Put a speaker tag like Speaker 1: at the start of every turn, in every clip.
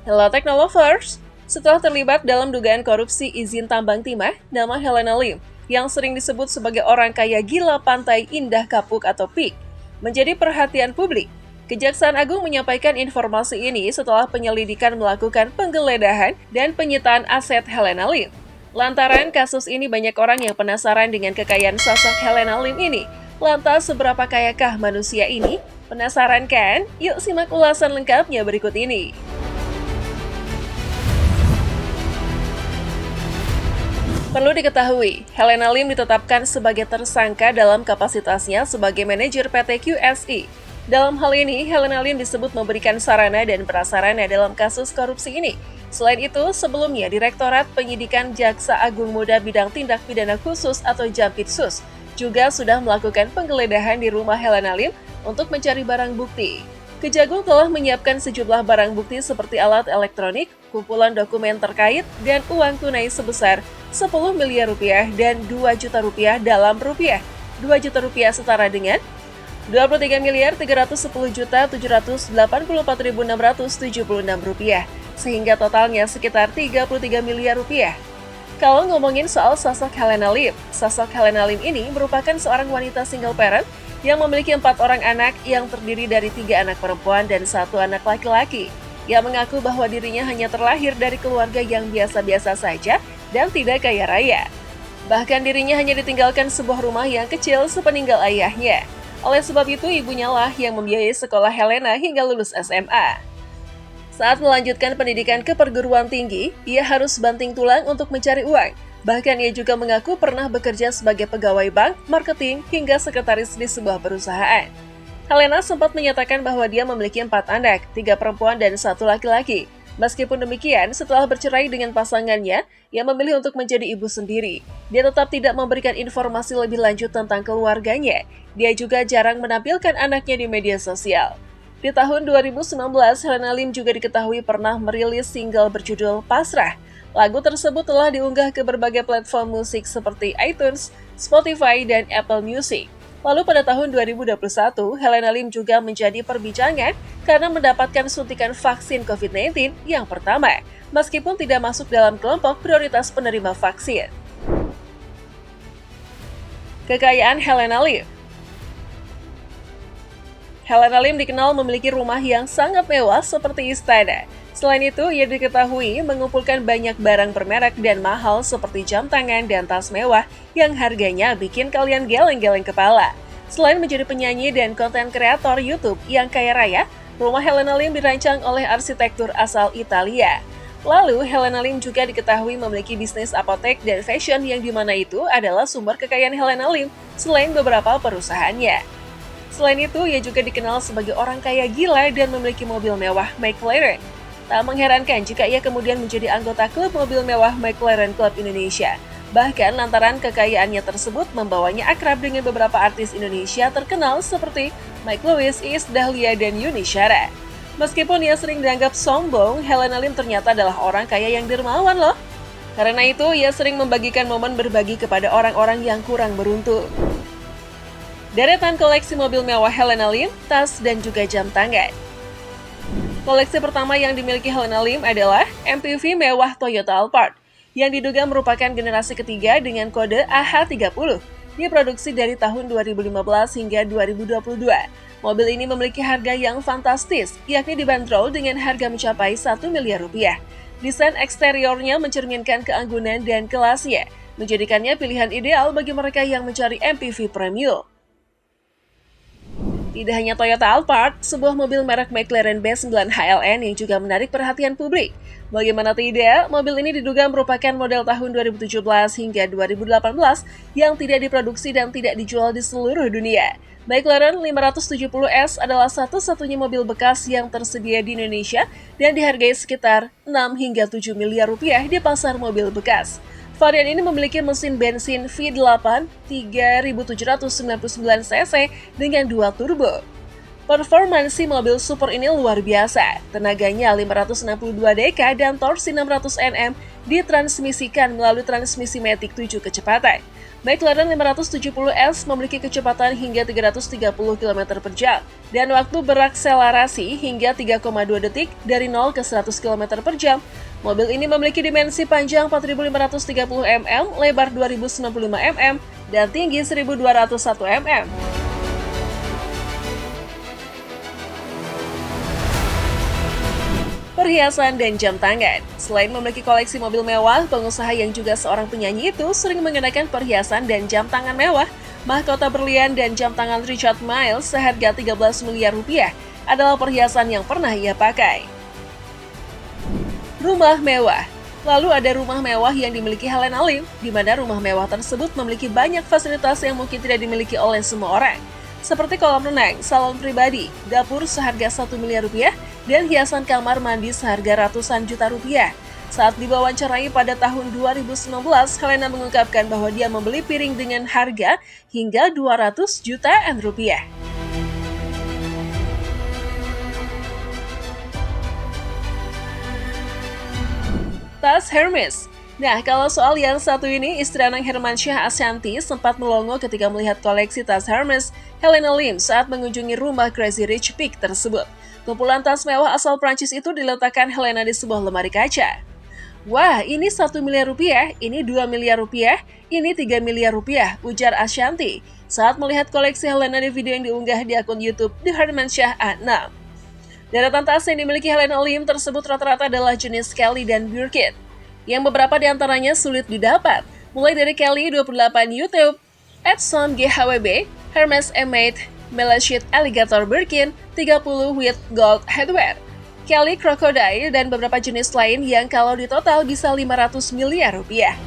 Speaker 1: Hello Technolovers! Setelah terlibat dalam dugaan korupsi izin tambang timah, nama Helena Lim, yang sering disebut sebagai orang kaya gila pantai Indah Kapuk atau PIK, menjadi perhatian publik. Kejaksaan Agung menyampaikan informasi ini setelah penyelidikan melakukan penggeledahan dan penyitaan aset Helena Lim. Lantaran kasus ini banyak orang yang penasaran dengan kekayaan sosok Helena Lim ini. Lantas seberapa kayakah manusia ini? Penasaran kan? Yuk simak ulasan lengkapnya berikut ini. Perlu diketahui, Helena Lim ditetapkan sebagai tersangka dalam kapasitasnya sebagai manajer PT QSI. Dalam hal ini, Helena Lim disebut memberikan sarana dan prasarana dalam kasus korupsi ini. Selain itu, sebelumnya Direktorat Penyidikan Jaksa Agung Muda Bidang Tindak Pidana Khusus atau Jampitsus juga sudah melakukan penggeledahan di rumah Helena Lim untuk mencari barang bukti. Kejagung telah menyiapkan sejumlah barang bukti seperti alat elektronik, kumpulan dokumen terkait, dan uang tunai sebesar 10 miliar rupiah dan 2 juta rupiah dalam rupiah. 2 juta rupiah setara dengan 23 miliar 310 juta 784.676 rupiah, sehingga totalnya sekitar 33 miliar rupiah. Kalau ngomongin soal sosok Helena Lim ini merupakan seorang wanita single parent yang memiliki 4 orang anak yang terdiri dari 3 anak perempuan dan 1 anak laki-laki. Ia mengaku bahwa dirinya hanya terlahir dari keluarga yang biasa-biasa saja dan tidak kaya raya. Bahkan dirinya hanya ditinggalkan sebuah rumah yang kecil sepeninggal ayahnya. Oleh sebab itu, ibunya lah yang membiayai sekolah Helena hingga lulus SMA. Saat melanjutkan pendidikan ke perguruan tinggi, ia harus banting tulang untuk mencari uang. Bahkan ia juga mengaku pernah bekerja sebagai pegawai bank, marketing, hingga sekretaris di sebuah perusahaan. Helena sempat menyatakan bahwa dia memiliki 4 anak, 3 perempuan dan 1 laki-laki. Meskipun demikian, setelah bercerai dengan pasangannya, ia memilih untuk menjadi ibu sendiri. Dia tetap tidak memberikan informasi lebih lanjut tentang keluarganya. Dia juga jarang menampilkan anaknya di media sosial. Di tahun 2019, Helena Lim juga diketahui pernah merilis single berjudul Pasrah. Lagu tersebut telah diunggah ke berbagai platform musik seperti iTunes, Spotify, dan Apple Music. Lalu pada tahun 2021, Helena Lim juga menjadi perbincangan karena mendapatkan suntikan vaksin COVID-19 yang pertama, meskipun tidak masuk dalam kelompok prioritas penerima vaksin. Kekayaan Helena Lim. Helena Lim dikenal memiliki rumah yang sangat mewah seperti istana. Selain itu, ia diketahui mengumpulkan banyak barang bermerek dan mahal seperti jam tangan dan tas mewah yang harganya bikin kalian geleng-geleng kepala. Selain menjadi penyanyi dan konten kreator YouTube yang kaya raya, rumah Helena Lim dirancang oleh arsitektur asal Italia. Lalu, Helena Lim juga diketahui memiliki bisnis apotek dan fashion yang dimana itu adalah sumber kekayaan Helena Lim selain beberapa perusahaannya. Selain itu, ia juga dikenal sebagai orang kaya gila dan memiliki mobil mewah McLaren. Tak mengherankan jika ia kemudian menjadi anggota klub mobil mewah McLaren Club Indonesia. Bahkan lantaran kekayaannya tersebut membawanya akrab dengan beberapa artis Indonesia terkenal seperti Mike Lewis, Iis Dahlia, dan Yuni Syara. Meskipun ia sering dianggap sombong, Helena Lim ternyata adalah orang kaya yang dermawan loh. Karena itu, ia sering membagikan momen berbagi kepada orang-orang yang kurang beruntung. Deretan koleksi mobil mewah Helena Lim, tas, dan juga jam tangan. Koleksi pertama yang dimiliki Helena Lim adalah MPV mewah Toyota Alphard, yang diduga merupakan generasi ketiga dengan kode AH30. Diproduksi dari tahun 2015 hingga 2022. Mobil ini memiliki harga yang fantastis, yakni dibanderol dengan harga mencapai 1 miliar rupiah. Desain eksteriornya mencerminkan keanggunan dan kelasnya, menjadikannya pilihan ideal bagi mereka yang mencari MPV premium. Tidak hanya Toyota Alphard, sebuah mobil merek McLaren B9 HLN yang juga menarik perhatian publik. Bagaimana tidak, mobil ini diduga merupakan model tahun 2017 hingga 2018 yang tidak diproduksi dan tidak dijual di seluruh dunia. McLaren 570S adalah satu-satunya mobil bekas yang tersedia di Indonesia dan dihargai sekitar 6 hingga 7 miliar rupiah di pasar mobil bekas. Varian ini memiliki mesin bensin V8 3799 cc dengan 2 turbo. Performansi mobil super ini luar biasa. Tenaganya 562 dk dan torsi 600 Nm ditransmisikan melalui transmisi matic 7 kecepatan. McLaren 570S memiliki kecepatan hingga 330 km per jam dan waktu berakselerasi hingga 3,2 detik dari 0 ke 100 km per jam. Mobil ini memiliki dimensi panjang 4.530 mm, lebar 2.095 mm, dan tinggi 1.201 mm. Perhiasan dan jam tangan. Selain memiliki koleksi mobil mewah, pengusaha yang juga seorang penyanyi itu sering mengenakan perhiasan dan jam tangan mewah. Mahkota berlian dan jam tangan Richard Mille seharga 13 miliar rupiah adalah perhiasan yang pernah ia pakai. Rumah mewah. Lalu ada rumah mewah yang dimiliki Helena Lim, di mana rumah mewah tersebut memiliki banyak fasilitas yang mungkin tidak dimiliki oleh semua orang. Seperti kolam renang, salon pribadi, dapur seharga 1 miliar rupiah, dan hiasan kamar mandi seharga ratusan juta rupiah. Saat diwawancarai pada tahun 2019, Helena mengungkapkan bahwa dia membeli piring dengan harga hingga 200 jutaan rupiah. Tas Hermes. Nah, kalau soal yang satu ini, istri Anang Hermansyah Ashanti sempat melongo ketika melihat koleksi tas Hermes Helena Lim saat mengunjungi rumah Crazy Rich Pig tersebut. Kumpulan tas mewah asal Prancis itu diletakkan Helena di sebuah lemari kaca. Wah, ini 1 miliar rupiah, ini 2 miliar rupiah, ini 3 miliar rupiah, ujar Ashanti saat melihat koleksi Helena di video yang diunggah di akun YouTube The Hermansyah A6. Deretan tas yang dimiliki Helena Lim tersebut rata-rata adalah jenis Kelly dan Birkin, yang beberapa diantaranya sulit didapat, mulai dari Kelly 28 YouTube, Edson GHWB, Hermes M8, Melachit Alligator Birkin 30 with gold headwear, Kelly Crocodile, dan beberapa jenis lain yang kalau ditotal bisa 500 miliar rupiah.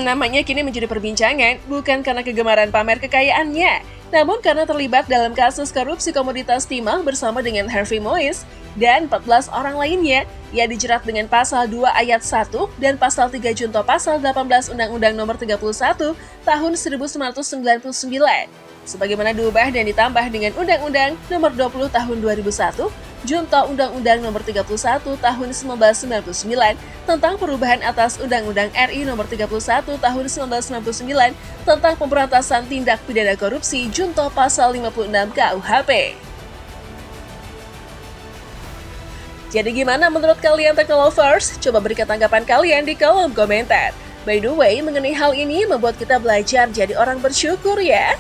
Speaker 1: Namanya kini menjadi perbincangan bukan karena kegemaran pamer kekayaannya, namun karena terlibat dalam kasus korupsi komoditas timah bersama dengan Harvey Moise dan 14 orang lainnya. Ia dijerat dengan pasal 2 ayat 1 dan pasal 3 junto pasal 18 Undang-Undang Nomor 31 Tahun 1999. Sebagaimana diubah dan ditambah dengan Undang-Undang Nomor 20 Tahun 2001, Junto Undang-Undang Nomor 31 Tahun 1999 tentang perubahan atas Undang-Undang RI Nomor 31 Tahun 1999 tentang pemberantasan tindak pidana korupsi Junto Pasal 56 KUHP. Jadi gimana menurut kalian Teknolovers? Coba berikan tanggapan kalian di kolom komentar. By the way, mengenai hal ini membuat kita belajar jadi orang bersyukur ya.